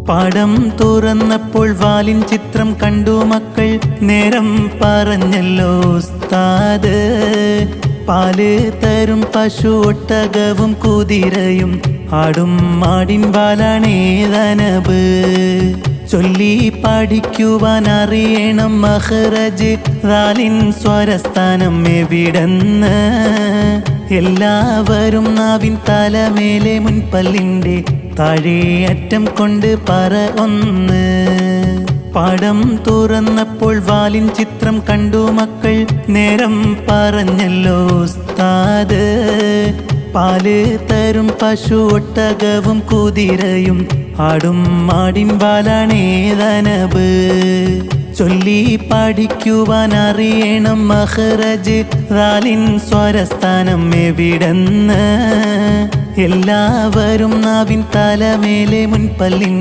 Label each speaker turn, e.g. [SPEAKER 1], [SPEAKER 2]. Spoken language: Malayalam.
[SPEAKER 1] പാടം തുറന്നപ്പോൾ വാലിൻ ചിത്രം കണ്ടു മക്കൾ. നേരം പറഞ്ഞല്ലോ ഉസ്താദ്, പാല് തരും പശു ഒട്ടകവും കുതിരയും ആടും മാടിൻ വാലാണേതനബ്. ചൊല്ലി പഠിക്കുവാൻ അറിയണം മഹ്റജ്, റാലിൻ സ്വരസ്ഥാനം എവിടെന്ന്. എല്ലാവരും നാവിൻ തലമേലെ മുൻപല്ലിൻ്റെ താഴെ അറ്റം കൊണ്ട് പറ ഒന്ന്. പാടം തുറന്നപ്പോൾ വാലിൻ ചിത്രം കണ്ടു മക്കൾ. നേരം പറഞ്ഞല്ലോ ഉസ്താദ്, പാല് തരും പശു ഒട്ടകവും കുതിരയും ആടും മാടിൻ വാലാണേതനബ്. ചൊല്ലി പഠിക്കുവാൻ അറിയണം മഹ്റജ്, റാലിൻ സ്വരസ്ഥാനം എവിടെന്ന്. എല്ലാവരും നാവിൻ തലമേലെ മുൻപല്ലിൻ